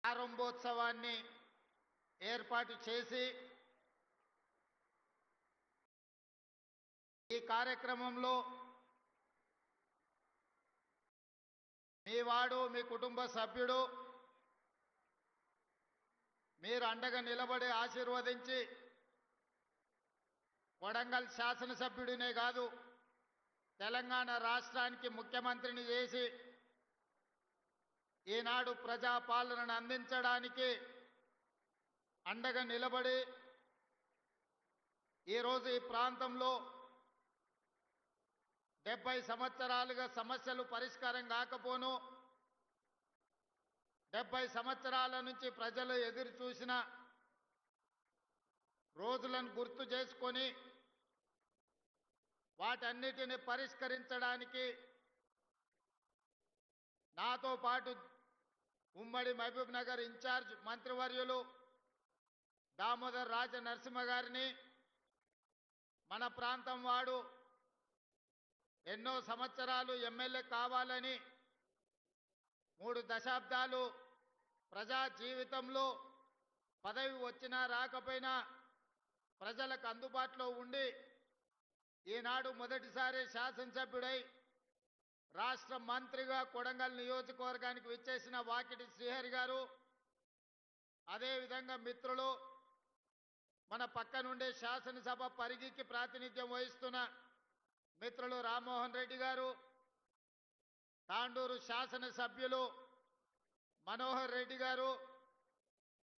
ప్రారంభోత్సవాన్ని ఏర్పాటు చేసి ఈ కార్యక్రమంలో మీ వాడు మీ కుటుంబ సభ్యుడు మీరు అండగా నిలబడి ఆశీర్వదించి కొడంగల్ శాసనసభ్యుడినే కాదు తెలంగాణ రాష్ట్రానికి ముఖ్యమంత్రిని చేసి ఈనాడు ప్రజాపాలనను అందించడానికి అండగా నిలబడి ఈరోజు ఈ ప్రాంతంలో 70 సంవత్సరాలుగా సమస్యలు పరిష్కారం కాకపోను 70 సంవత్సరాల నుంచి ప్రజలు ఎదురు చూసిన రోజులను గుర్తు చేసుకొని వాటన్నిటిని పరిష్కరించడానికి నాతో పాటు ఉమ్మడి మహబూబ్ నగర్ ఇన్ఛార్జ్ మంత్రివర్యులు దామోదర్ రాజ నరసింహ గారిని మన ప్రాంతం వాడు ఎన్నో సంవత్సరాలు ఎమ్మెల్యే కావాలని 3 దశాబ్దాలు ప్రజా జీవితంలో పదవి వచ్చినా రాకపోయినా ప్రజలకు అందుబాటులో ఉండి ఈనాడు మొదటిసారి శాసనసభ్యుడై రాష్ట్ర మంత్రిగా కొడంగల్ నియోజకవర్గానికి విచ్చేసిన వాకిటి శ్రీహరి గారు అదేవిధంగా మిత్రులు మన పక్క నుండే శాసనసభ పరిగికి ప్రాతినిధ్యం వహిస్తున్న మిత్రులు రామ్మోహన్ రెడ్డి గారు తాండూరు శాసనసభ్యులు మనోహర్ రెడ్డి గారు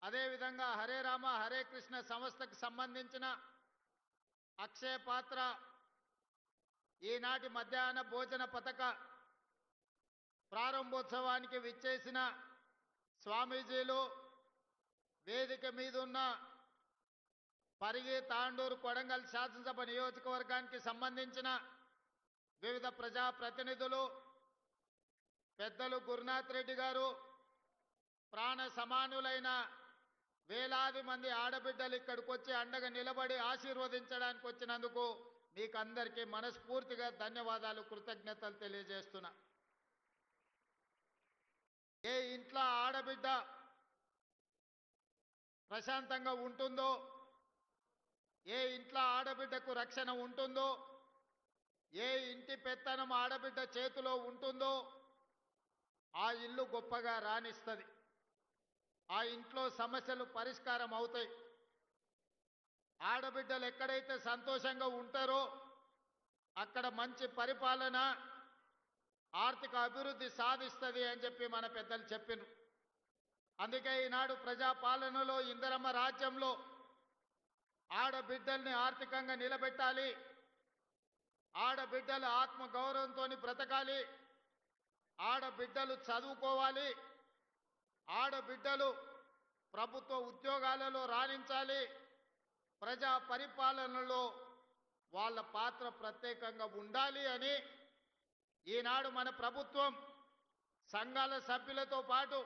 అదేవిధంగా హరే రామ హరే కృష్ణ సంస్థకు సంబంధించిన అక్షయ పాత్ర ఈనాటి మధ్యాహ్న భోజన పథక ప్రారంభోత్సవానికి విచ్చేసిన స్వామీజీలు వేదిక మీద ఉన్న పరిగి తాండూరు కొడంగల్ శాసనసభ నియోజకవర్గానికి సంబంధించిన వివిధ ప్రజాప్రతినిధులు పెద్దలు గురునాథ్ రెడ్డి గారు ప్రాణ సమానులైన వేలాది మంది ఆడబిడ్డలు ఇక్కడికి వచ్చి అండగా నిలబడి ఆశీర్వదించడానికి వచ్చినందుకు మీకు అందరికీ మనస్ఫూర్తిగా ధన్యవాదాలు కృతజ్ఞతలు తెలియజేస్తున్నా. ఏ ఇంట్లో ఆడబిడ్డ ప్రశాంతంగా ఉంటుందో ఏ ఇంట్లో ఆడబిడ్డకు రక్షణ ఉంటుందో ఏ ఇంటి పెత్తనం ఆడబిడ్డ చేతిలో ఉంటుందో ఆ ఇల్లు గొప్పగా రాణిస్తుంది. ఆ ఇంట్లో సమస్యలు పరిష్కారం అవుతాయి. ఆడబిడ్డలు ఎక్కడైతే సంతోషంగా ఉంటారో అక్కడ మంచి పరిపాలన ఆర్థిక అభివృద్ధి సాధిస్తుంది అని చెప్పి మన పెద్దలు చెప్పినారు. అందుకే ఈనాడు ప్రజాపాలనలో ఇందిరమ్మ రాజ్యంలో ఆడబిడ్డల్ని ఆర్థికంగా నిలబెట్టాలి, ఆడబిడ్డలు ఆత్మగౌరవంతో బ్రతకాలి, ఆడబిడ్డలు చదువుకోవాలి, ఆడబిడ్డలు ప్రభుత్వ ఉద్యోగాలలో రాణించాలి, ప్రజా పరిపాలనలో వాళ్ళ పాత్ర ప్రత్యేకంగా ఉండాలి అని ఈనాడు మన ప్రభుత్వం సంఘాల సభ్యులతో పాటు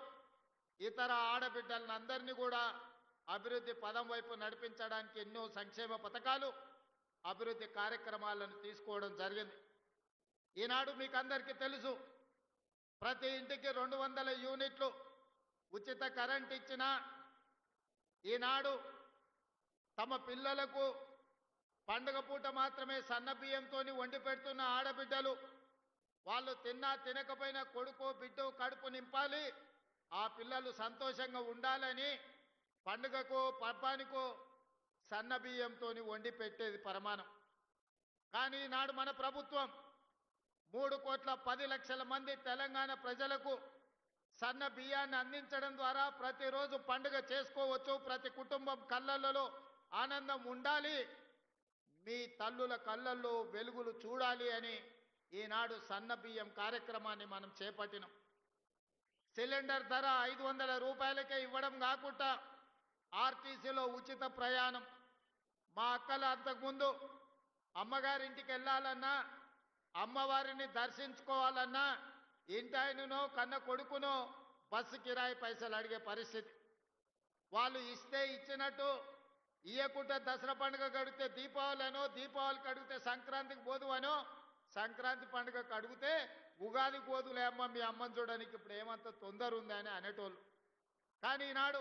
ఇతర ఆడబిడ్డలందరినీ కూడా అభివృద్ధి పదం వైపు నడిపించడానికి ఎన్నో సంక్షేమ పథకాలు అభివృద్ధి కార్యక్రమాలను తీసుకోవడం జరిగింది. ఈనాడు మీకు అందరికీ తెలుసు, ప్రతి ఇంటికి 200 యూనిట్లు ఉచిత కరెంట్ ఇచ్చిన ఈనాడు తమ పిల్లలకు పండుగ పూట మాత్రమే సన్న బియ్యంతో వండి పెడుతున్న ఆడబిడ్డలు వాళ్ళు తిన్నా తినకపోయినా కొడుకో బిడ్డో కడుపు నింపాలి, ఆ పిల్లలు సంతోషంగా ఉండాలని పండుగకో పర్బానికో సన్న బియ్యంతో వండి పెట్టేది పరమానం. కానీ ఈనాడు మన ప్రభుత్వం 3,10,00,000 మంది తెలంగాణ ప్రజలకు సన్న బియ్యాన్ని అందించడం ద్వారా ప్రతిరోజు పండుగ చేసుకోవచ్చు, ప్రతి కుటుంబం కళ్ళల్లో ఆనందం ఉండాలి, మీ తల్లుల కళ్ళల్లో వెలుగులు చూడాలి అని ఈనాడు సన్న బియ్యం కార్యక్రమాన్ని మనం చేపట్టినాం. సిలిండర్ ధర 500 రూపాయలకే ఇవ్వడం కాకుండా ఆర్టీసీలో ఉచిత ప్రయాణం. మా అక్కలు అంతకుముందు అమ్మగారింటికి వెళ్ళాలన్నా అమ్మవారిని దర్శించుకోవాలన్నా ఇంటాయననో కన్న కొడుకునో బస్సు కిరాయి పైసలు అడిగే పరిస్థితి. వాళ్ళు ఇస్తే ఇచ్చినట్టు ఇయ్యకుంటే దసరా పండుగ గడిగితే దీపావళి అనో, దీపావళికి అడిగితే సంక్రాంతికి పోదు అనో, సంక్రాంతి పండుగకు అడిగితే ఉగాదికి పోదులే అమ్మ మీ అమ్మని చూడడానికి ఇప్పుడు ఏమంత తొందర ఉందని అనేటోళ్ళు. కానీ ఈనాడు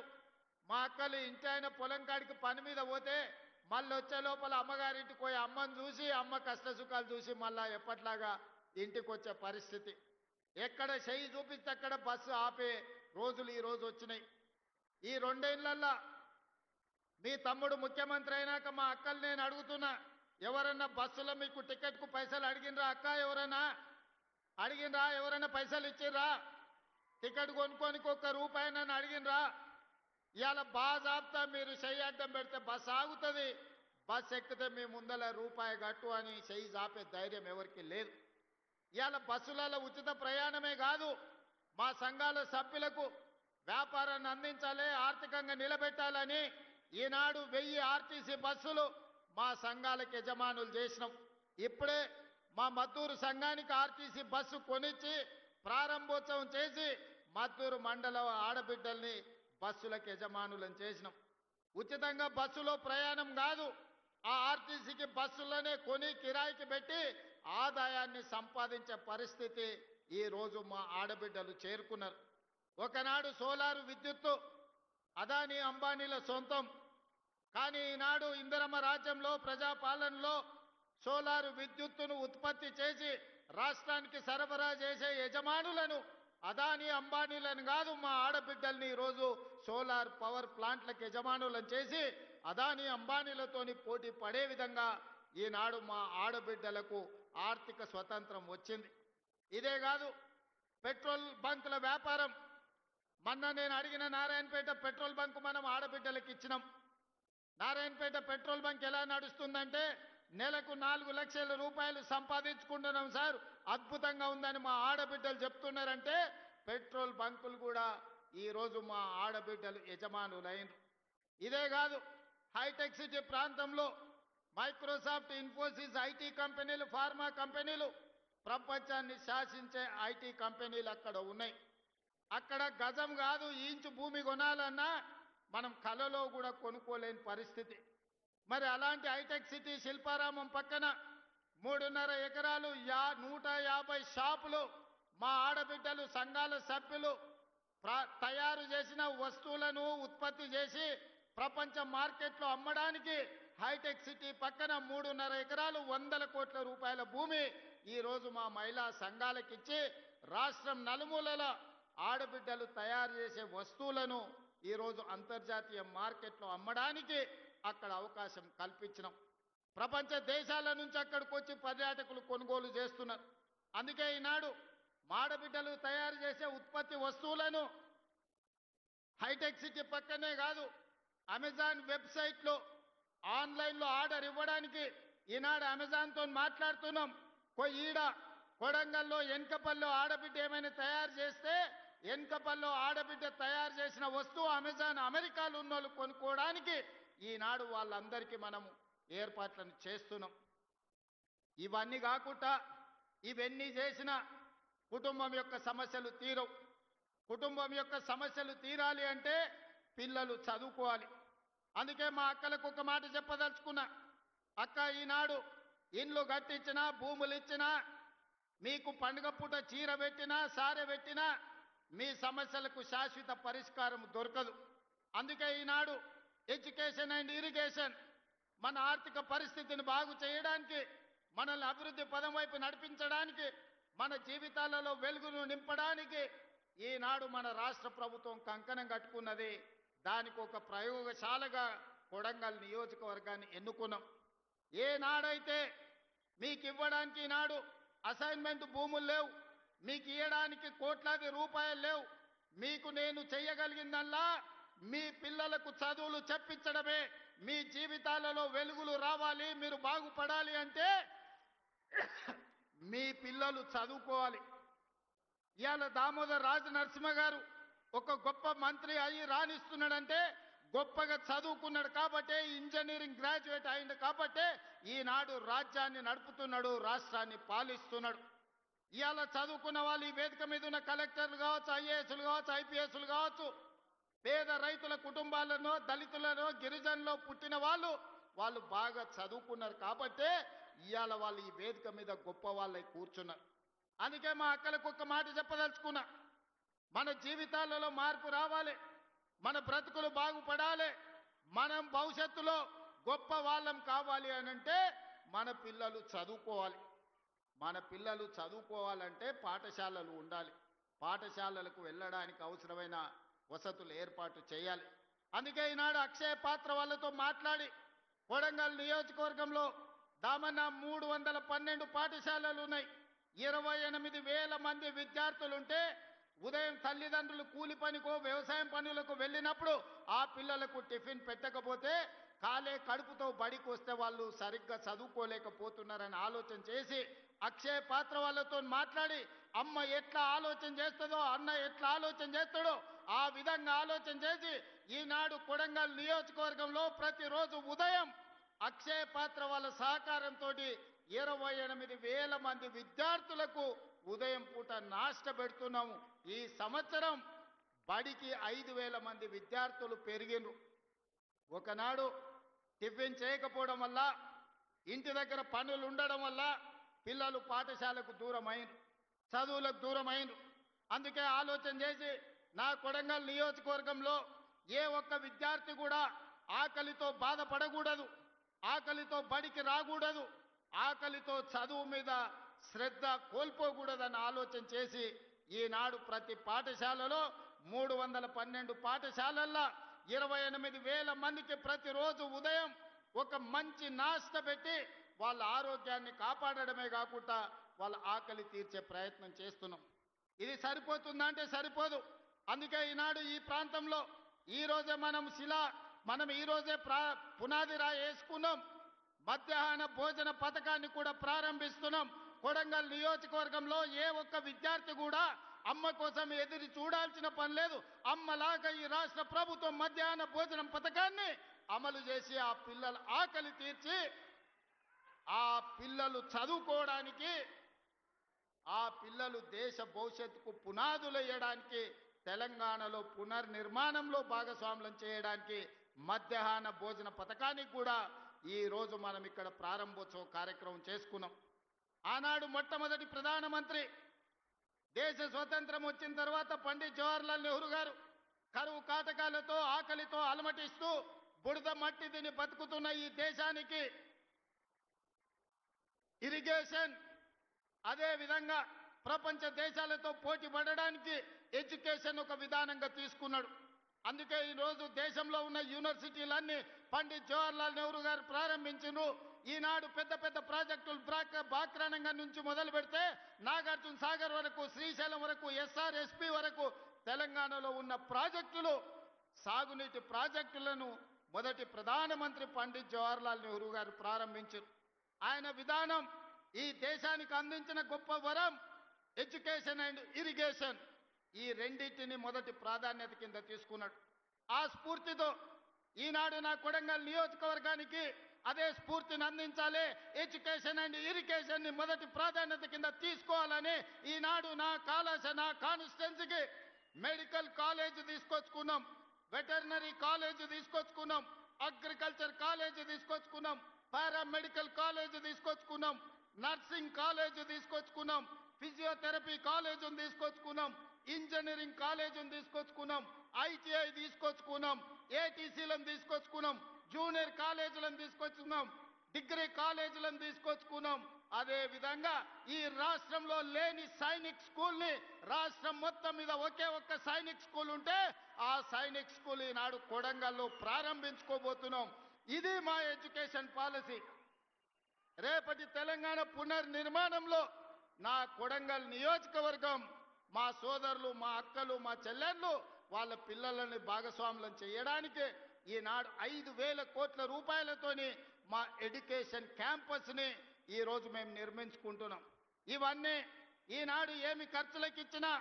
మా అక్కలు ఇంటి ఆయన పొలం కాడికి పని మీద పోతే మళ్ళీ వచ్చే లోపల అమ్మగారింటికి పోయి అమ్మని చూసి అమ్మ కష్ట సుఖాలు చూసి మళ్ళా ఎప్పట్లాగా ఇంటికి వచ్చే పరిస్థితి. ఎక్కడ చెయ్యి చూపిస్తే అక్కడ బస్సు ఆపే రోజులు ఈ రోజు వచ్చినాయి. ఈ రెండేళ్లల్లో మీ తమ్ముడు ముఖ్యమంత్రి అయినాక మా అక్కలు నేను అడుగుతున్నా, ఎవరన్నా బస్సులో మీకు టికెట్కు పైసలు అడిగినరా అక్క? ఎవరన్నా అడిగినరా? ఎవరైనా పైసలు ఇచ్చిర్రా? టికెట్ కొనుక్కోనికి ఒక్క రూపాయి నన్ను అడిగినరా? ఇవాళ బాజాబ్తా మీరు చెయ్యి అడ్డం పెడితే బస్సు ఆగుతుంది, బస్సు ఎక్కితే మీ ముందల రూపాయి కట్టు అని చెయ్యి చాపే ధైర్యం ఎవరికి లేదు. ఇవాళ బస్సులలో ఉచిత ప్రయాణమే కాదు, మా సంఘాల సభ్యులకు వ్యాపారాన్ని అందించాలి, ఆర్థికంగా నిలబెట్టాలని ఈనాడు 1000 ఆర్టీసీ బస్సులు మా సంఘాలకు యజమానులు చేసినాం. ఇప్పుడే మా మద్దూరు సంఘానికి ఆర్టీసీ బస్సు కొనిచ్చి ప్రారంభోత్సవం చేసి మద్దూరు మండల ఆడబిడ్డల్ని బస్సులకు యజమానులను చేసినాం. ఉచితంగా బస్సులో ప్రయాణం కాదు, ఆ ఆర్టీసీకి బస్సులోనే కొని కిరాయికి పెట్టి ఆదాయాన్ని సంపాదించే పరిస్థితి ఈ రోజు మా ఆడబిడ్డలు చేరుకున్నారు. ఒకనాడు సోలారు విద్యుత్తు అదానీ అంబానీల సొంతం. కానీ ఈనాడు ఇందిరమ్మ రాజ్యంలో ప్రజాపాలనలో సోలారు విద్యుత్తును ఉత్పత్తి చేసి రాష్ట్రానికి సరఫరా చేసే యజమానులను అదానీ అంబానీలను కాదు, మా ఆడబిడ్డల్ని ఈరోజు సోలార్ పవర్ ప్లాంట్లకు యజమానులను చేసి అదానీ అంబానీలతోని పోటీ పడే విధంగా ఈనాడు మా ఆడబిడ్డలకు ఆర్థిక స్వతంత్రం వచ్చింది. ఇదే కాదు, పెట్రోల్ బంకుల వ్యాపారం. మొన్న నేను అడిగిన నారాయణపేట పెట్రోల్ బంకు మనం ఆడబిడ్డలకు ఇచ్చినాం. నారాయణపేట పెట్రోల్ బంక్ ఎలా నడుస్తుందంటే నెలకు 4 లక్షల రూపాయలు సంపాదించుకుంటున్నాం సార్, అద్భుతంగా ఉందని మా ఆడబిడ్డలు చెప్తున్నారంటే పెట్రోల్ బంకులు కూడా ఈరోజు మా ఆడబిడ్డలు యజమానులైనరు. ఇదే కాదు, హైటెక్ సిటీ ప్రాంతంలో మైక్రోసాఫ్ట్, ఇన్ఫోసిస్ ఐటీ కంపెనీలు, ఫార్మా కంపెనీలు, ప్రపంచాన్ని శాసించే ఐటీ కంపెనీలు అక్కడ ఉన్నాయి. అక్కడ గజం కాదు ఇంచు భూమి కొనాలన్నా మనం కలలో కూడా కొనుక్కోలేని పరిస్థితి. మరి అలాంటి హైటెక్ సిటీ శిల్పారామం పక్కన 3.5 ఎకరాలు 150 షాపులు మా ఆడబిడ్డలు సంఘాల సభ్యులు తయారు చేసిన వస్తువులను ఉత్పత్తి చేసి ప్రపంచ మార్కెట్లో అమ్మడానికి హైటెక్ సిటీ పక్కన 3.5 ఎకరాలు 100 కోట్ల రూపాయల భూమి ఈరోజు మా మహిళా సంఘాలకిచ్చి రాష్ట్రం నలుమూలల ఆడబిడ్డలు తయారు చేసే వస్తువులను ఈరోజు అంతర్జాతీయ మార్కెట్లో అమ్మడానికి అక్కడ అవకాశం కల్పించినాం. ప్రపంచ దేశాల నుంచి అక్కడికి వచ్చి పర్యాటకులు కొనుగోలు చేస్తున్నారు. అందుకే ఈనాడు ఆడబిడ్డలు తయారు చేసే ఉత్పత్తి వస్తువులను హైటెక్ సిటీ పక్కనే కాదు, అమెజాన్ వెబ్సైట్లో ఆన్లైన్లో ఆర్డర్ ఇవ్వడానికి ఈనాడు అమెజాన్తో మాట్లాడుతున్నాం. ఈడ కొడంగల్లో ఎన్కపల్లో ఆడబిడ్డ ఏమైనా తయారు చేస్తే ఎన్కపల్లో ఆడబిడ్డ తయారు చేసిన వస్తువు అమెజాన్ అమెరికాలో ఉన్న వాళ్ళు కొనుక్కోవడానికి ఈనాడు వాళ్ళందరికీ మనము ఏర్పాట్లను చేస్తున్నాం. ఇవన్నీ కాకుండా ఇవన్నీ చేసిన కుటుంబం యొక్క సమస్యలు తీరవు. కుటుంబం యొక్క సమస్యలు తీరాలి అంటే పిల్లలు చదువుకోవాలి. అందుకే మా అక్కలకు ఒక మాట చెప్పదలుచుకున్నా, అక్క ఈనాడు ఇండ్లు కట్టించినా భూములు ఇచ్చినా మీకు పండుగ పూట చీర పెట్టినా సారె పెట్టినా మీ సమస్యలకు శాశ్వత పరిష్కారం దొరకదు. అందుకే ఈనాడు ఎడ్యుకేషన్ అండ్ ఇరిగేషన్ మన ఆర్థిక పరిస్థితిని బాగు చేయడానికి, మనల్ని అభివృద్ధి పదం వైపు నడిపించడానికి, మన జీవితాలలో వెలుగును నింపడానికి ఈనాడు మన రాష్ట్ర ప్రభుత్వం కంకణం కట్టుకున్నది. దానికి ఒక ప్రయోగశాలగా కొడంగల్ నియోజకవర్గాన్ని ఎన్నుకున్నాం. ఏనాడైతే మీకు ఇవ్వడానికి ఈనాడు అసైన్మెంట్ భూములు లేవు, మీకు ఇవ్వడానికి కోట్లాది రూపాయలు లేవు, మీకు నేను చెయ్యగలిగిందల్లా మీ పిల్లలకు చదువులు చెప్పించడమే. మీ జీవితాలలో వెలుగులు రావాలి, మీరు బాగుపడాలి అంటే మీ పిల్లలు చదువుకోవాలి. ఇవాళ దామోదర్ రాజ నరసింహ గారు ఒక గొప్ప మంత్రి అయ్యి రాణిస్తున్నాడంటే గొప్పగా చదువుకున్నాడు కాబట్టే, ఇంజనీరింగ్ గ్రాడ్యుయేట్ అయింది కాబట్టే ఈనాడు రాజ్యాన్ని నడుపుతున్నాడు, రాష్ట్రాన్ని పాలిస్తున్నాడు. ఇవాళ చదువుకున్న వాళ్ళు ఈ వేదిక మీద ఉన్న కలెక్టర్లు కావచ్చు, ఐఏఎస్లు కావచ్చు, ఐపీఎస్లు కావచ్చు, పేద రైతుల కుటుంబాలను, దళితులను, గిరిజనులో పుట్టిన వాళ్ళు బాగా చదువుకున్నారు కాబట్టే ఇవాళ వాళ్ళు ఈ వేదిక మీద గొప్ప వాళ్ళై కూర్చున్నారు. అందుకే మా అక్కలకు ఒక్క మాట చెప్పదలుచుకున్నా, మన జీవితాలలో మార్పు రావాలి. మన బ్రతుకులు బాగుపడాలి, మనం భవిష్యత్తులో గొప్ప వాళ్ళం కావాలి అనంటే మన పిల్లలు చదువుకోవాలి. మన పిల్లలు చదువుకోవాలంటే పాఠశాలలు ఉండాలి. పాఠశాలలకు వెళ్ళడానికి అవసరమైన వసతులు ఏర్పాటు చేయాలి. అందుకే ఈనాడు అక్షయ పాత్ర వాళ్ళతో మాట్లాడి కొడంగల్ నియోజకవర్గంలో దామన్న 312 పాఠశాలలు ఉన్నాయి. 28,000 మంది విద్యార్థులుంటే ఉదయం తల్లిదండ్రులు కూలి పనికో వ్యవసాయం పనులకు వెళ్ళినప్పుడు ఆ పిల్లలకు టిఫిన్ పెట్టకపోతే కాలే కడుపుతో బడికి వస్తే వాళ్ళు సరిగ్గా చదువుకోలేకపోతున్నారని ఆలోచన చేసి అక్షయ పాత్ర వాళ్ళతో మాట్లాడి అమ్మ ఎట్లా ఆలోచన చేస్తుందో అన్న ఎట్లా ఆలోచన చేస్తాడో ఆ విధంగా ఆలోచన చేసి ఈనాడు కొడంగల్ నియోజకవర్గంలో ప్రతిరోజు ఉదయం అక్షయ పాత్ర వాళ్ళ సహకారంతో 28,000 మంది విద్యార్థులకు ఉదయం పూట నాష్ట పెడుతున్నాము. ఈ సంవత్సరం బడికి 5,000 మంది విద్యార్థులు పెరిగినరు. ఒకనాడు టిఫిన్ చేయకపోవడం వల్ల ఇంటి దగ్గర పనులు ఉండడం వల్ల పిల్లలు పాఠశాలకు దూరం అయినరు, చదువులకు దూరం అయినరు. అందుకే ఆలోచన చేసి నా కొడంగల్ నియోజకవర్గంలో ఏ ఒక్క విద్యార్థి కూడా ఆకలితో బాధపడకూడదు, ఆకలితో బడికి రాకూడదు, ఆకలితో చదువు మీద శ్రద్ధ కోల్పోకూడదని ఆలోచన చేసి ఈనాడు ప్రతి పాఠశాలలో 312 పాఠశాలల్లో 28,000 మందికి ప్రతిరోజు ఉదయం ఒక మంచి నాష్ట పెట్టి వాళ్ళ ఆరోగ్యాన్ని కాపాడడమే కాకుండా వాళ్ళ ఆకలి తీర్చే ప్రయత్నం చేస్తున్నాం. ఇది సరిపోతుందా అంటే సరిపోదు. అందుకే ఈనాడు ఈ ప్రాంతంలో ఈరోజే మనం ఈరోజే పునాది రాయి వేసుకున్నాం. మధ్యాహ్న భోజన పథకాన్ని కూడా ప్రారంభిస్తున్నాం. కొడంగల్ నియోజకవర్గంలో ఏ ఒక్క విద్యార్థి కూడా అమ్మ కోసం ఎదురు చూడాల్సిన పని లేదు. అమ్మలాగా ఈ రాష్ట్ర ప్రభుత్వం మధ్యాహ్న భోజనం పథకాన్ని అమలు చేసి ఆ పిల్లల ఆకలి తీర్చి ఆ పిల్లలు చదువుకోవడానికి, ఆ పిల్లలు దేశ భవిష్యత్తుకు పునాదులు వేయడానికి, తెలంగాణలో పునర్నిర్మాణంలో భాగస్వాములం చేయడానికి మధ్యాహ్న భోజన పథకానికి కూడా ఈ రోజు మనం ఇక్కడ ప్రారంభోత్సవ కార్యక్రమం చేసుకున్నాం. ఆనాడు మొట్టమొదటి ప్రధానమంత్రి దేశ స్వతంత్రం వచ్చిన తర్వాత పండిత్ జవహర్లాల్ నెహ్రూ గారు కరువు కాటకాలతో ఆకలితో అలమటిస్తూ బురద మట్టి తిని బతుకుతున్న ఈ దేశానికి ఇరిగేషన్, అదే విధంగా ప్రపంచ దేశాలతో పోటీ పడడానికి ఎడ్యుకేషన్ ఒక విధానంగా తీసుకున్నాడు. అందుకే ఈరోజు దేశంలో ఉన్న యూనివర్సిటీలన్నీ పండిత్ జవహర్లాల్ నెహ్రూ గారు ప్రారంభించారు. ఈనాడు పెద్ద పెద్ద ప్రాజెక్టులు బాక్రానంగం నుంచి మొదలు పెడితే నాగార్జున సాగర్ వరకు, శ్రీశైలం వరకు, ఎస్ఆర్ఎస్పి వరకు తెలంగాణలో ఉన్న ప్రాజెక్టులు, సాగునీటి ప్రాజెక్టులను మొదటి ప్రధానమంత్రి పండిత్ జవహర్లాల్ నెహ్రూ గారు ప్రారంభించారు. ఆయన విధానం ఈ దేశానికి అందించిన గొప్ప వరం ఎడ్యుకేషన్ అండ్ ఇరిగేషన్. ఈ రెండింటిని మొదటి ప్రాధాన్యత కింద తీసుకున్నాడు. ఆ స్ఫూర్తితో ఈనాడు నా కొడంగల్ నియోజకవర్గానికి అదే స్ఫూర్తిని అందించాలి, ఎడ్యుకేషన్ అండ్ ఇరిగేషన్ ని మొదటి ప్రాధాన్యత కింద తీసుకోవాలని ఈనాడు నా కాన్స్టిట్యున్సీకి మెడికల్ కాలేజ్ తీసుకొచ్చుకున్నాం, వెటర్నరీ కాలేజ్ తీసుకొచ్చుకున్నాం, అగ్రికల్చర్ కాలేజ్ తీసుకొచ్చుకున్నాం, పారామెడికల్ కాలేజ్ తీసుకొచ్చుకున్నాం, నర్సింగ్ కాలేజ్ తీసుకొచ్చుకున్నాం, ఫిజియోథెరపీ కాలేజ్ తీసుకొచ్చుకున్నాం, ఇంజనీరింగ్ కాలేజ్ తీసుకొచ్చుకున్నాం, ఐటీఐ తీసుకొచ్చుకున్నాం, ఏటీసీలను తీసుకొచ్చుకున్నాం, జూనియర్ కాలేజీలను తీసుకొచ్చుకున్నాం, డిగ్రీ కాలేజీలను తీసుకొచ్చుకున్నాం. అదే విధంగా ఈ రాష్ట్రంలో లేని సైనిక్ స్కూల్ ని రాష్ట్రం మొత్తం మీద ఒకే ఒక్క సైనిక్ స్కూల్ ఉంటే ఆ సైనిక్ స్కూల్ ఈనాడు కొడంగల్లో ప్రారంభించుకోబోతున్నాం. ఇది మా ఎడ్యుకేషన్ పాలసీ. రేపటి తెలంగాణ పునర్నిర్మాణంలో నా కొడంగల్ నియోజకవర్గం మా సోదరులు, మా అక్కలు, మా చెల్లెళ్ళు వాళ్ళ పిల్లలని భాగస్వాములం చేయడానికి ఈనాడు 5,000 కోట్ల రూపాయలతోని మా ఎడ్యుకేషన్ క్యాంపస్ ని ఈ రోజు మేము నిర్మించుకుంటున్నాం. ఇవన్నీ ఈనాడు ఏమి ఖర్చులకు ఇచ్చినా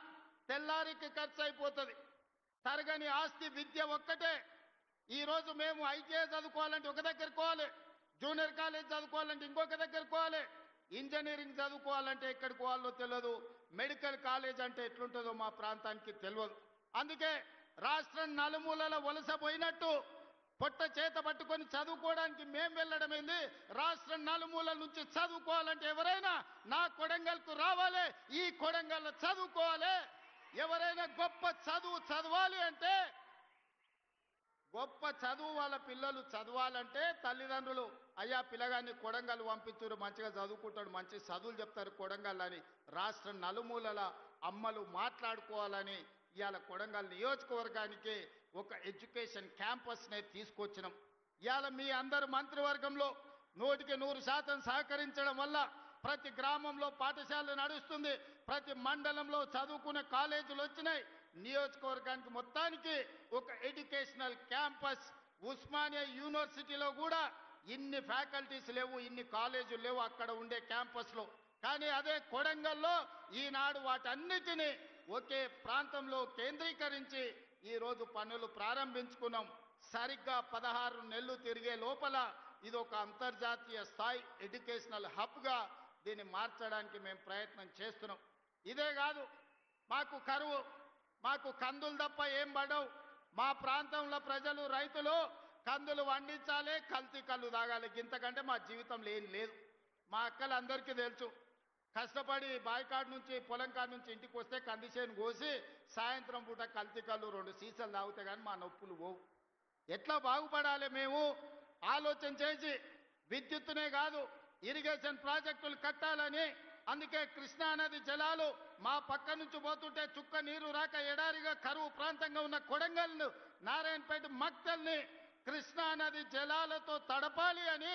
తెల్లారికి ఖర్చు అయిపోతుంది. తరగని ఆస్తి విద్య ఒక్కటే. ఈ రోజు మేము ఐటీఐ చదువుకోవాలంటే ఒక దగ్గర పోవాలి, జూనియర్ కాలేజ్ చదువుకోవాలంటే ఇంకొక దగ్గర పోవాలి, ఇంజనీరింగ్ చదువుకోవాలంటే ఎక్కడికి పోవాలో తెలియదు, మెడికల్ కాలేజ్ అంటే ఎట్లుంటుందో మా ప్రాంతానికి తెలియదు. అందుకే రాష్ట్రం నలుమూలల వలస పోయినట్టు పొట్ట చేత పట్టుకొని చదువుకోవడానికి మేము వెళ్ళడం ఏంది? రాష్ట్రం నలుమూలల నుంచి చదువుకోవాలంటే ఎవరైనా నా కొడంగల్కు రావాలి, ఈ కొడంగల్ చదువుకోవాలి. ఎవరైనా గొప్ప చదువు చదవాలి అంటే గొప్ప చదువు వాళ్ళ పిల్లలు చదవాలంటే తల్లిదండ్రులు అయ్యా పిల్లగాన్ని కొడంగల్ పంపించురు మంచిగా చదువుకుంటాడు మంచి చదువులు చెప్తారు కొడంగల్ అని రాష్ట్ర నలుమూలల అమ్మలు మాట్లాడుకోవాలని ఇవాళ కొడంగల్ నియోజకవర్గానికి ఒక ఎడ్యుకేషన్ క్యాంపస్నే తీసుకొచ్చినాం. ఇవాళ మీ అందరు మంత్రివర్గంలో 100% సహకరించడం వల్ల ప్రతి గ్రామంలో పాఠశాల నడుస్తుంది, ప్రతి మండలంలో చదువుకునే కాలేజీలు వచ్చినాయి. నియోజకవర్గానికి మొత్తానికి ఒక ఎడ్యుకేషనల్ క్యాంపస్ ఉస్మానియా యూనివర్సిటీలో కూడా ఇన్ని ఫ్యాకల్టీస్ లేవు, ఇన్ని కాలేజీలు లేవు అక్కడ ఉండే క్యాంపస్లో. కానీ అదే కొడంగల్లో ఈనాడు వాటన్నిటినీ ఒకే ప్రాంతంలో కేంద్రీకరించి ఈరోజు పనులు ప్రారంభించుకున్నాం. సరిగ్గా 16 నెలలు తిరిగే లోపల ఇది ఒక అంతర్జాతీయ స్థాయి ఎడ్యుకేషనల్ హబ్గా దీన్ని మార్చడానికి మేము ప్రయత్నం చేస్తున్నాం. ఇదే కాదు, మాకు కరువు, మాకు కందులు తప్ప ఏం పడవు. మా ప్రాంతంలో ప్రజలు రైతులు కందులు వండించాలి, కల్తీ కళ్ళు తాగాలి, ఇంతకంటే మా జీవితంలో ఏం లేదు. మా అక్కలందరికీ తెలుసు, కష్టపడి బాయికాడు నుంచి పొలం కాడ నుంచి ఇంటికి వస్తే కందిసేను కోసి సాయంత్రం పూట కల్తీ కళ్ళు 2 సీసాలు తాగితే కానీ మా నొప్పులు పోవు. ఎట్లా బాగుపడాలి మేము ఆలోచన చేసి విద్యుత్తునే కాదు ఇరిగేషన్ ప్రాజెక్టులు కట్టాలని, అందుకే కృష్ణానది జలాలు మా పక్క నుంచి పోతుంటే చుక్క నీరు రాక ఎడారిగా కరువు ప్రాంతంగా ఉన్న కొడంగల్ను నారాయణపేట మక్తల్ని కృష్ణానది జలాలతో తడపాలి అని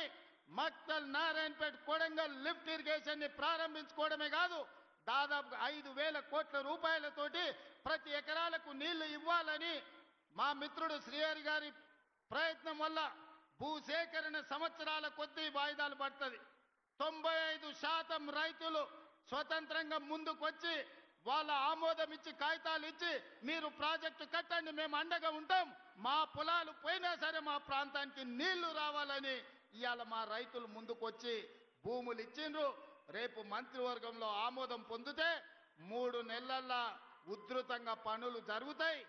మక్తల్ నారాయణపేట కొడంగల్ లిఫ్ట్ ఇరిగేషన్ ని ప్రారంభించుకోవడమే కాదు దాదాపు 5,000 కోట్ల రూపాయలతోటి ప్రతి ఎకరాలకు నీళ్లు ఇవ్వాలని మా మిత్రుడు శ్రీహరి గారి ప్రయత్నం వల్ల భూసేకరణ సంవత్సరాల కొద్దీ వాయిదాలు పడుతుంది. 95% రైతులు స్వతంత్రంగా ముందుకొచ్చి వాళ్ళ ఆమోదం ఇచ్చి కాగితాలు ఇచ్చి మీరు ప్రాజెక్టు కట్టండి మేము అండగా ఉంటాం, మా పొలాలు పోయినా సరే మా ప్రాంతానికి నీళ్లు రావాలని ఇవాళ మా రైతులు ముందుకొచ్చి భూములు ఇచ్చిండ్రు. రేపు మంత్రివర్గంలో ఆమోదం పొందితే 3 నెలల్లో ఉధృతంగా పనులు జరుగుతాయి.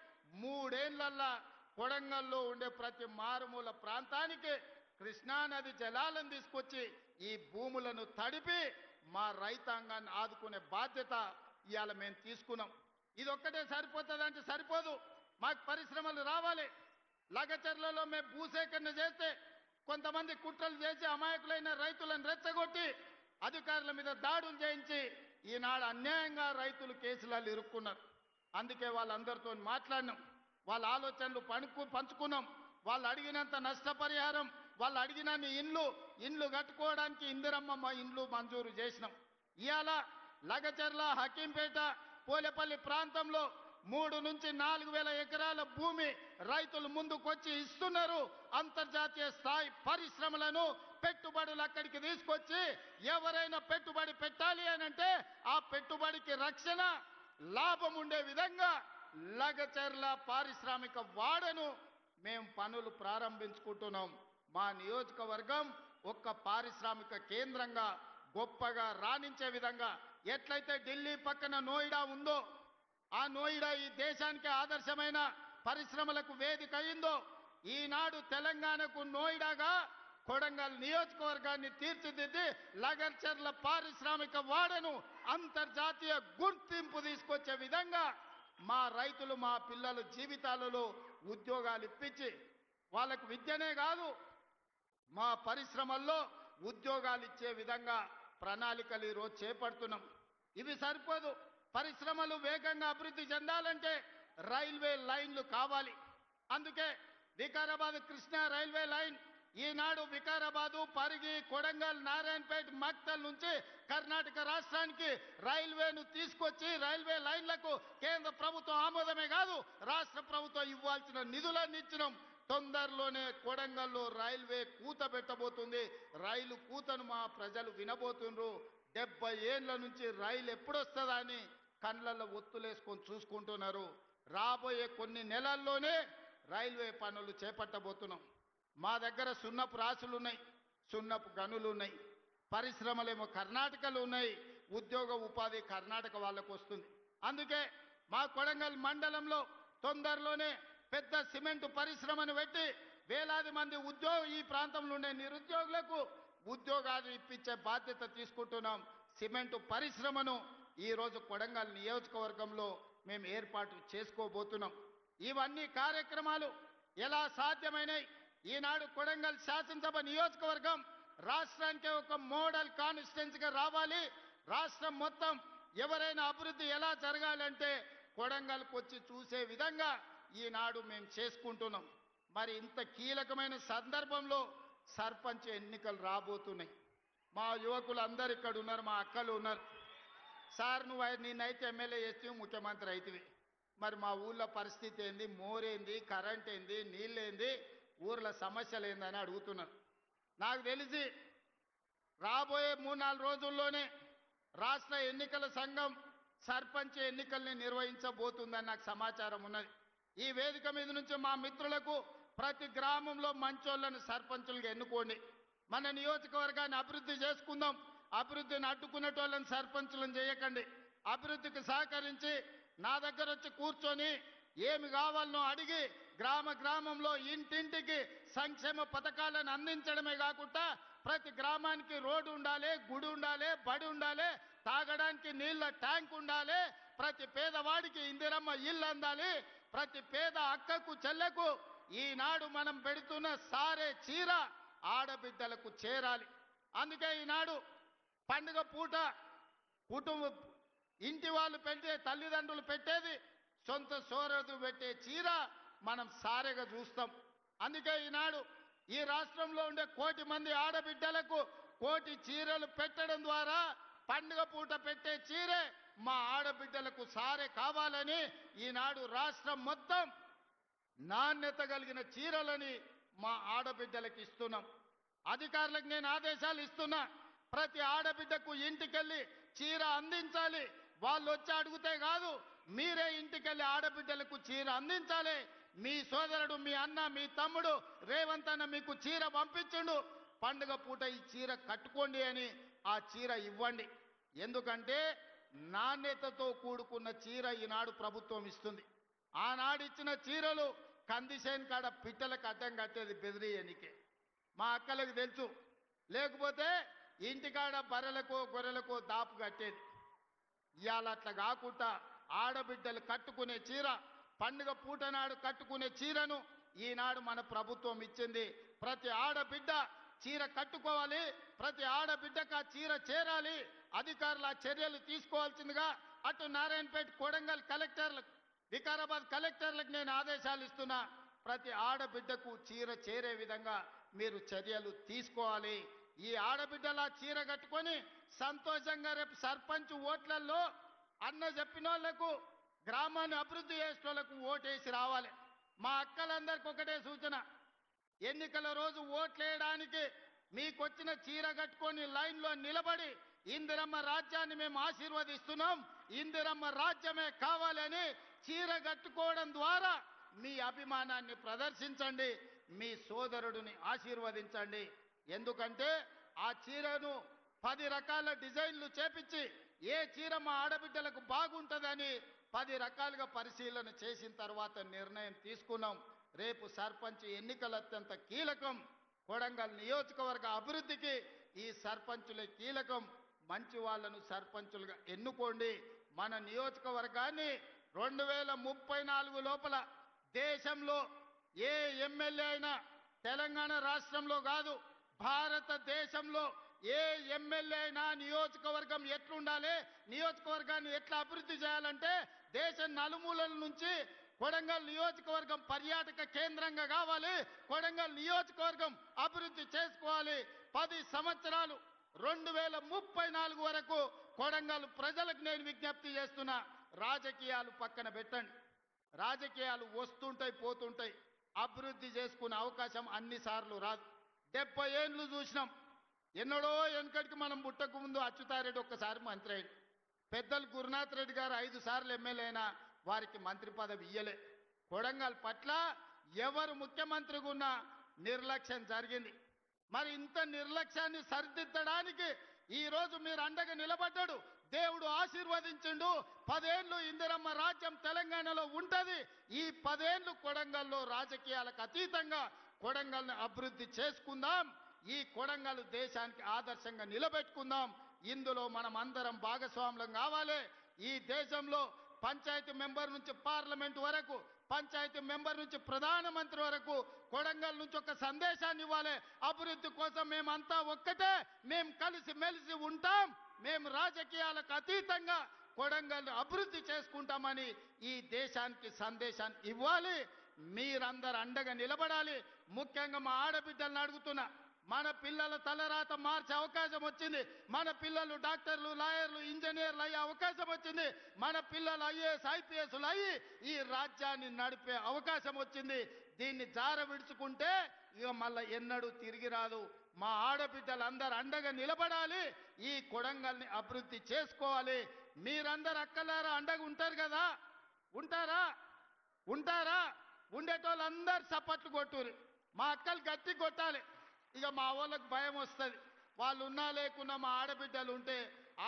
3 ఏళ్లల్లో కొడంగల్లో ఉండే ప్రతి మారుమూల ప్రాంతానికి కృష్ణానది జలాలను తీసుకొచ్చి ఈ భూములను తడిపి మా రైతాంగాన్ని ఆదుకునే బాధ్యత ఇవాళ మేము తీసుకున్నాం. ఇది ఒక్కటే సరిపోతుందంటే సరిపోదు, మాకు పరిశ్రమలు రావాలి. లగచర్లలో మేము భూసేకరణ చేస్తే కొంతమంది కుట్రలు చేసి అమాయకులైన రైతులను రెచ్చగొట్టి అధికారుల మీద దాడులు చేయించి ఈనాడు అన్యాయంగా రైతులు కేసులలో ఇరుక్కున్నారు. అందుకే వాళ్ళందరితో మాట్లాడినాం, వాళ్ళ ఆలోచనలు పంచుకున్నాం. వాళ్ళు అడిగినంత నష్టపరిహారం, వాళ్ళు అడిగినన్ని ఇండ్లు కట్టుకోవడానికి ఇందిరమ్మ ఇండ్లు మంజూరు చేసినాం. ఇవాళ లగచర్ల, హకీంపేట, పోలేపల్లి ప్రాంతంలో 3 నుంచి 4,000 ఎకరాల భూమి రైతులు ముందుకొచ్చి ఇస్తున్నారు. అంతర్జాతీయ స్థాయి పరిశ్రమలను పెట్టుబడులు అక్కడికి తీసుకొచ్చి ఎవరైనా పెట్టుబడి పెట్టాలి అనంటే ఆ పెట్టుబడికి రక్షణ లాభం ఉండే విధంగా లగచర్ల పారిశ్రామిక వాడను మేము పనులు ప్రారంభించుకుంటున్నాం. మా నియోజకవర్గం ఒక్క పారిశ్రామిక కేంద్రంగా గొప్పగా రాణించే విధంగా ఎట్లయితే ఢిల్లీ పక్కన నోయిడా ఉందో, ఆ నోయిడా ఈ దేశానికి ఆదర్శమైన పరిశ్రమలకు వేదిక అయిందో, ఈనాడు తెలంగాణకు నోయిడాగా కొడంగల్ నియోజకవర్గాన్ని తీర్చిదిద్ది లగచర్ల పారిశ్రామిక వాడను అంతర్జాతీయ గుర్తింపు తీసుకొచ్చే విధంగా మా రైతులు మా పిల్లల జీవితాలలో ఉద్యోగాలు ఇప్పించి వాళ్ళకు విద్యనే కాదు మా పరిశ్రమల్లో ఉద్యోగాలు ఇచ్చే విధంగా ప్రణాళికలు ఈరోజు చేపడుతున్నాం. ఇవి సరిపోదు, పరిశ్రమలు వేగంగా అభివృద్ధి చెందాలంటే రైల్వే లైన్లు కావాలి. అందుకే వికారాబాద్ కృష్ణా రైల్వే లైన్ ఈనాడు వికారాబాదు, పరిగి, కొడంగల్, నారాయణపేట, మక్తల్ నుంచి కర్ణాటక రాష్ట్రానికి రైల్వేను తీసుకొచ్చి రైల్వే లైన్లకు కేంద్ర ప్రభుత్వం ఆమోదమే కాదు రాష్ట్ర ప్రభుత్వం ఇవ్వాల్సిన నిధులన్నీ ఇచ్చినాం. తొందరలోనే కొడంగల్లో రైల్వే కూత పెట్టబోతుంది. రైలు కూతను మా ప్రజలు వినబోతుండ్రు. 70 ఏళ్ల నుంచి రైలు ఎప్పుడొస్తుందా అని కళ్ళల్లో ఒత్తులేసుకొని చూసుకుంటున్నారు. రాబోయే కొన్ని నెలల్లోనే రైల్వే పనులు చేపట్టబోతున్నాం. మా దగ్గర సున్నపు రాసులు ఉన్నాయి, సున్నపు గనులు ఉన్నాయి, పరిశ్రమలేమో కర్ణాటకలో ఉన్నాయి, ఉద్యోగ ఉపాధి కర్ణాటక వాళ్ళకు వస్తుంది. అందుకే మా కొడంగల్ మండలంలో తొందరలోనే పెద్ద సిమెంట్ పరిశ్రమను పెట్టి వేలాది మంది ఈ ప్రాంతంలో ఉండే నిరుద్యోగులకు ఉద్యోగాలు ఇప్పించే బాధ్యత తీసుకుంటున్నాం. సిమెంట్ పరిశ్రమను ఈరోజు కొడంగల్ నియోజకవర్గంలో మేము ఏర్పాటు చేసుకోబోతున్నాం. ఇవన్నీ కార్యక్రమాలు ఎలా సాధ్యమైనవి? ఈనాడు కొడంగల్ శాసనసభ నియోజకవర్గం రాష్ట్రానికి ఒక మోడల్ కాన్స్టిట్యున్సీగా రావాలి. రాష్ట్రం మొత్తం ఎవరైనా అభివృద్ధి ఎలా జరగాలంటే కొడంగల్కి వచ్చి చూసే విధంగా ఈనాడు మేము చేసుకుంటున్నాం. మరి ఇంత కీలకమైన సందర్భంలో సర్పంచ్ ఎన్నికలు రాబోతున్నాయి. మా యువకులు అందరు ఇక్కడ ఉన్నారు, మా అక్కలు ఉన్నారు. సార్ నిన్నైతే ఎమ్మెల్యే చేస్తే ముఖ్యమంత్రి అవుతుంది. మరి మా ఊళ్ళో పరిస్థితి ఏంది, మోరేంది, కరెంట్ ఏంది, నీళ్ళేంది, ఊర్ల సమస్యలు ఏందని అడుగుతున్నారు. నాకు తెలిసి రాబోయే 3-4 రోజుల్లోనే రాష్ట్ర ఎన్నికల సంఘం సర్పంచ్ ఎన్నికల్ని నిర్వహించబోతుందని నాకు సమాచారం ఉన్నది. ఈ వేదిక మీద నుంచి మా మిత్రులకు ప్రతి గ్రామంలో మంచోళ్లను సర్పంచులుగా ఎన్నుకోండి. మన నియోజకవర్గాన్ని అభివృద్ధి చేసుకుందాం. అభివృద్ధిని అడ్డుకునేటోళ్ళని సర్పంచులను చేయకండి. అభివృద్ధికి సహకరించి నా దగ్గర వచ్చి కూర్చొని ఏమి కావాలనో అడిగి గ్రామంలో ఇంటింటికి సంక్షేమ పథకాలను అందించడమే కాకుండా ప్రతి గ్రామానికి రోడ్డు ఉండాలి, గుడి ఉండాలి, బడి ఉండాలి, తాగడానికి నీళ్ళ ట్యాంక్ ఉండాలి, ప్రతి పేదవాడికి ఇందిరమ్మ ఇల్లు అందాలి, ప్రతి పేద అక్కకు చెల్లెకు ఈనాడు మనం పెడుతున్న సారే చీర ఆడబిడ్డలకు చేరాలి. అందుకే ఈనాడు పండుగ పూట కుటుంబ ఇంటి వాళ్ళు పెట్టే, తల్లిదండ్రులు పెట్టేది, సొంత సోదరుడు పెట్టే చీర మనం సారెగా చూస్తాం. అందుకే ఈనాడు ఈ రాష్ట్రంలో ఉండే 1 కోటి మంది ఆడబిడ్డలకు 1 కోటి చీరలు పెట్టడం ద్వారా పండుగ పూట పెట్టే చీరే మా ఆడబిడ్డలకు సారే కావాలని ఈనాడు రాష్ట్రం మొత్తం నాణ్యత కలిగిన చీరలని మా ఆడబిడ్డలకు ఇస్తున్నాం. అధికారులకు నేను ఆదేశాలు ఇస్తున్నా. ప్రతి ఆడబిడ్డకు ఇంటికెళ్ళి చీర అందించాలి. వాళ్ళు వచ్చి అడిగితే కాదు, మీరే ఇంటికెళ్ళి ఆడబిడ్డలకు చీర అందించాలి. మీ సోదరుడు, మీ అన్న, మీ తమ్ముడు రేవంత్ అన్న మీకు చీర పంపించుండు, పండుగ పూట ఈ చీర కట్టుకోండి అని ఆ చీర ఇవ్వండి. ఎందుకంటే నాణ్యతతో కూడుకున్న చీర ఈనాడు ప్రభుత్వం ఇస్తుంది. ఆనాడు ఇచ్చిన చీరలు కందిసేన్ కాడ పిట్టలకు అడ్డం కట్టేది బెదిరియనికే, మా అక్కలకు తెలుసు. లేకపోతే ఇంటికాడ బర్రెలకో గొర్రెలకో దాపు కట్టేది. ఇవాళ అట్లా కాకుండా ఆడబిడ్డలు కట్టుకునే చీర, పండుగ పూట నాడు కట్టుకునే చీరను ఈనాడు మన ప్రభుత్వం ఇచ్చింది. ప్రతి ఆడబిడ్డ చీర కట్టుకోవాలి, ప్రతి ఆడబిడ్డకు ఆ చీర చేరాలి. అధికారులు ఆ చర్యలు తీసుకోవాల్సిందిగా అటు నారాయణపేట, కొడంగల్ కలెక్టర్లకు, వికారాబాద్ కలెక్టర్లకు నేను ఆదేశాలు ఇస్తున్నా. ప్రతి ఆడబిడ్డకు చీర చేరే విధంగా మీరు చర్యలు తీసుకోవాలి. ఈ ఆడబిడ్డల చీర కట్టుకొని సంతోషంగా రేపు సర్పంచ్ ఓట్లలో అన్న చెప్పిన వాళ్ళకు, గ్రామాన్ని అభివృద్ధి చేసే వాళ్ళకు ఓటేసి రావాలి. మా అక్కలందరికీ ఒకటే సూచన, ఎన్నికల రోజు ఓట్లేయడానికి మీకొచ్చిన చీర కట్టుకొని లైన్లో నిలబడి ఇందిరమ్మ రాజ్యాన్ని మేము ఆశీర్వదిస్తున్నాం, ఇందిరమ్మ రాజ్యమే కావాలని చీర కట్టుకోవడం ద్వారా మీ అభిమానాన్ని ప్రదర్శించండి, మీ సోదరుడిని ఆశీర్వదించండి. ఎందుకంటే ఆ చీరను 10 రకాల డిజైన్లు చేపించి ఏ చీర మా ఆడబిడ్డలకు బాగుంటుందని 10 రకాలుగా పరిశీలన చేసిన తర్వాత నిర్ణయం తీసుకున్నాం. రేపు సర్పంచ్ ఎన్నికలు అత్యంత కీలకం. కొడంగల్ నియోజకవర్గ అభివృద్ధికి ఈ సర్పంచులే కీలకం. మంచి వాళ్ళను సర్పంచులుగా ఎన్నుకోండి. మన నియోజకవర్గాన్ని 2034 లోపల దేశంలో ఏ ఎమ్మెల్యే అయినా, తెలంగాణ రాష్ట్రంలో కాదు భారతదేశంలో ఏ ఎమ్మెల్యే అయినా నియోజకవర్గం ఎట్లుండాలి, నియోజకవర్గాన్ని ఎట్లా అభివృద్ధి చేయాలంటే దేశం నలుమూలల నుంచి కొడంగల్ నియోజకవర్గం పర్యాటక కేంద్రంగా కావాలి, కొడంగల్ నియోజకవర్గం అభివృద్ధి చేసుకోవాలి. 10 సంవత్సరాలు 2034 వరకు కొడంగల్ ప్రజలకు నేను విజ్ఞప్తి చేస్తున్నా, రాజకీయాలు పక్కన పెట్టండి. రాజకీయాలు వస్తుంటాయి, పోతుంటాయి. అభివృద్ధి చేసుకునే అవకాశం అన్నిసార్లు రాదు. 70 ఏళ్ళు చూసినాం. ఎన్నడో వెనకటికి మనం పుట్టక ముందు అచ్యుతారెడ్డి ఒక్కసారి మంత్రి అయ్యింది. పెద్దలు గురునాథ్ రెడ్డి గారు 5 సార్లు ఎమ్మెల్యే అయినా వారికి మంత్రి పదవి ఇయ్యలే. కొడంగల్ పట్ల ఎవరు ముఖ్యమంత్రిగా ఉన్నా నిర్లక్ష్యం జరిగింది. మరి ఇంత నిర్లక్ష్యాన్ని సరిదిద్దడానికి ఈరోజు మీరు అండగా నిలబడ్డాడు, దేవుడు ఆశీర్వదించిండు. 10 ఏళ్ళు ఇందిరమ్మ రాజ్యం తెలంగాణలో ఉంటది. ఈ 10 ఏళ్ళు కొడంగల్లో రాజకీయాలకు అతీతంగా కొడంగల్ని అభివృద్ధి చేసుకుందాం. ఈ కొడంగల్ దేశానికి ఆదర్శంగా నిలబెట్టుకుందాం. ఇందులో మనం అందరం భాగస్వాములం కావాలి. ఈ దేశంలో పంచాయతీ మెంబర్ నుంచి పార్లమెంట్ వరకు, పంచాయతీ మెంబర్ నుంచి ప్రధానమంత్రి వరకు కొడంగల్ నుంచి ఒక సందేశాన్ని ఇవ్వాలి. అభివృద్ధి కోసం మేమంతా ఒక్కటే, మేము కలిసి మెలిసి ఉంటాం, మేము రాజకీయాలకు అతీతంగా కొడంగల్ అభివృద్ధి చేసుకుంటామని ఈ దేశానికి సందేశాన్ని ఇవ్వాలి. మీరందరూ అండగా నిలబడాలి. ముఖ్యంగా మా ఆడబిడ్డలను అడుగుతున్నా, మన పిల్లల తలరాత మార్చే అవకాశం వచ్చింది. మన పిల్లలు డాక్టర్లు, లాయర్లు, ఇంజనీర్లు అయ్యే అవకాశం వచ్చింది. మన పిల్లలు ఐఏఎస్, ఐపీఎస్లు అయ్యి ఈ రాజ్యాన్ని నడిపే అవకాశం వచ్చింది. దీన్ని జార విడుచుకుంటే ఇక మళ్ళీ ఎన్నడూ తిరిగి రాదు. మా ఆడబిడ్డలందరూ అండగా నిలబడాలి. ఈ కొడంగల్ని అభివృద్ధి చేసుకోవాలి. మీరందరూ అక్కలారా అండగా ఉంటారు కదా? ఉంటారా? ఉంటారా? ఉండేటోళ్ళందరూ చప్పట్లు కొట్టురు. మా అక్కలు గట్టి కొట్టాలి. ఇక మా వాళ్ళకి భయం వస్తుంది. వాళ్ళు ఉన్నా లేకున్నా మా ఆడబిడ్డలు ఉంటే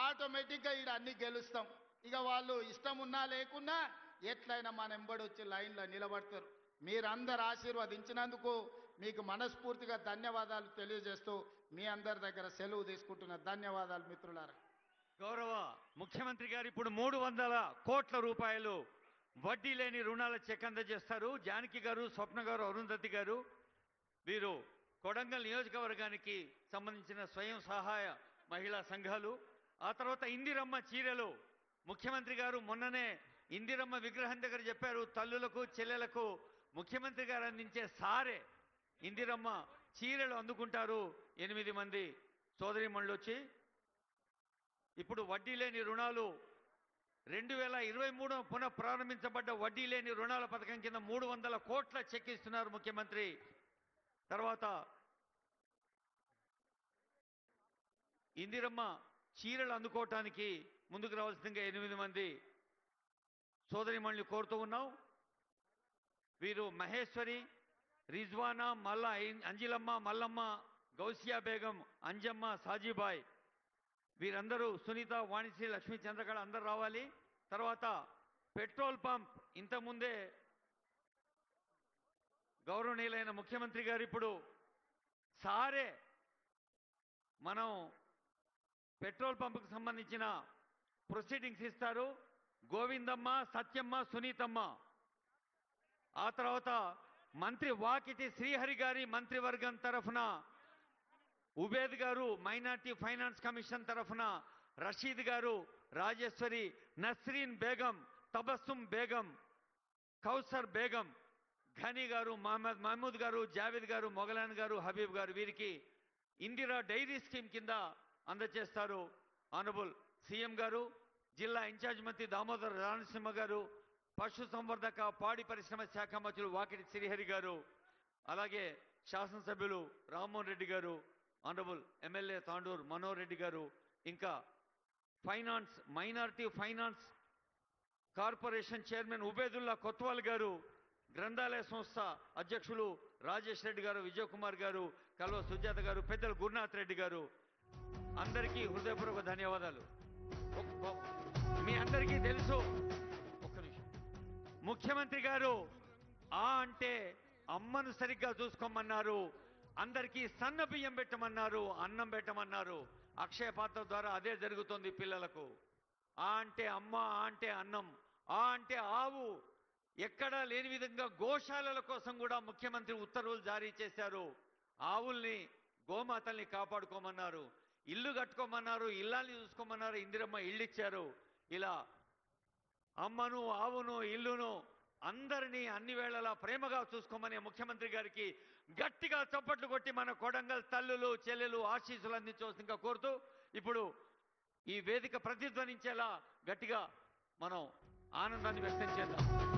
ఆటోమేటిక్గా ఈడ అన్ని గెలుస్తాం. ఇక వాళ్ళు ఇష్టం ఉన్నా లేకున్నా ఎట్లయినా మన ఎంబడి వచ్చి లైన్లో నిలబడతారు. మీరందరూ ఆశీర్వదించినందుకు మీకు మనస్ఫూర్తిగా ధన్యవాదాలు తెలియజేస్తూ మీ అందరి దగ్గర సెలవు తీసుకుంటున్న ధన్యవాదాలు మిత్రులారా. గౌరవ ముఖ్యమంత్రి గారు ఇప్పుడు 300 కోట్ల రూపాయలు వడ్డీ లేని రుణాల చెక్ అందజేస్తారు. జానకి గారు, స్వప్న గారు, అరుంధతి గారు వీరు కొడంగల్ నియోజకవర్గానికి సంబంధించిన స్వయం సహాయ మహిళా సంఘాలు. ఆ తర్వాత ఇందిరమ్మ చీరలు ముఖ్యమంత్రి గారు మొన్ననే ఇందిరమ్మ విగ్రహం దగ్గర చెప్పారు, తల్లులకు చెల్లెలకు ముఖ్యమంత్రి గారు అందించే సారే ఇందిరమ్మ చీరలు అందుకుంటారు. 8 మంది సోదరీమణులు వచ్చి ఇప్పుడు వడ్డీ లేని రుణాలు 2023 పునః ప్రారంభించబడ్డ వడ్డీ లేని రుణాల పథకం కింద 300 కోట్ల చెక్ ఇస్తున్నారు ముఖ్యమంత్రి. తర్వాత ఇందిరమ్మ చీరలు అందుకోవటానికి ముందుకు రావాల్సిందిగా 8 మంది సోదరిమణులు కోరుతూ ఉన్నాం. వీరు మహేశ్వరి, రిజ్వానా, మల్ల, అంజిలమ్మ, మల్లమ్మ, గౌసియా బేగం, అంజమ్మ, సాజీబాయ్ వీరందరూ, సునీత, వాణిశ్రీ, లక్ష్మీ, చంద్రకళ అందరూ రావాలి. తర్వాత పెట్రోల్ పంప్ ఇంతకుముందే గౌరవనీయులైన ముఖ్యమంత్రి గారు ఇప్పుడు సారే మనం పెట్రోల్ పంపుకు సంబంధించిన ప్రొసీడింగ్స్ ఇస్తారు. గోవిందమ్మ, సత్యమ్మ, సునీతమ్మ. ఆ తర్వాత మంత్రి వాకిటి శ్రీహరి గారి మంత్రివర్గం తరఫున ఉబేద్ గారు, మైనార్టీ ఫైనాన్స్ కమిషన్ తరఫున రషీద్ గారు, రాజేశ్వరి, నస్రీన్ బేగం, తబస్సుం బేగం, కౌసర్ బేగం, ఘనీ గారు, మహమూద్ గారు, జావేద్ గారు, మొగలాన్ గారు, హబీబ్ గారు వీరికి ఇందిరా డైరీ స్కీమ్ కింద అందజేస్తారు. ఆనరబుల్ సీఎం గారు, జిల్లా ఇన్ఛార్జ్ మంత్రి దామోదర్ రానసింహ గారు, పశు సంవర్ధక పాడి పరిశ్రమ శాఖ మంత్రులు వాకిటి శ్రీహరి గారు, అలాగే శాసనసభ్యులు రామ్మోహన్ రెడ్డి గారు, ఆనరబుల్ ఎమ్మెల్యే తాండూర్ మనోహర్ రెడ్డి గారు, ఇంకా finance, minority finance corporation chairman Ubedulla Kotwal గారు, గ్రంథాలయ సంస్థ అధ్యక్షులు రాజేష్ రెడ్డి గారు, విజయ్ కుమార్ గారు, కల్వ సుజాత గారు, పెద్దలు గురునాథ్ రెడ్డి గారు అందరికీ హృదయపూర్వక ధన్యవాదాలు. మీ అందరికీ తెలుసు, ఒక్క నిమిషం, ముఖ్యమంత్రి గారు ఆ అంటే అమ్మను సరిగ్గా చూసుకోమన్నారు, అందరికీ సన్న బియ్యం పెట్టమన్నారు, అన్నం పెట్టమన్నారు. అక్షయ పాత్ర ద్వారా అదే జరుగుతుంది పిల్లలకు. ఆ అంటే అమ్మ, ఆ అంటే అన్నం, ఆ అంటే ఆవు. ఎక్కడా లేని విధంగా గోశాలల కోసం కూడా ముఖ్యమంత్రి ఉత్తర్వులు జారీ చేశారు. ఆవుల్ని, గోమాతల్ని కాపాడుకోమన్నారు, ఇల్లు కట్టుకోమన్నారు, ఇల్లాల్ని చూసుకోమన్నారు, ఇందిరమ్మ ఇల్లు ఇచ్చారు. ఇలా అమ్మను, ఆవును, ఇల్లును అందరినీ అన్ని వేళలా ప్రేమగా చూసుకోమని ముఖ్యమంత్రి గారికి గట్టిగా చప్పట్లు కొట్టి మన కొడంగల్ తల్లులు, చెల్లెలు ఆశీస్సులు అందించవలసిందిగా కోరుతూ ఇప్పుడు ఈ వేదిక ప్రతిధ్వనించేలా గట్టిగా మనం ఆనందాన్ని వ్యక్తం చేద్దాం.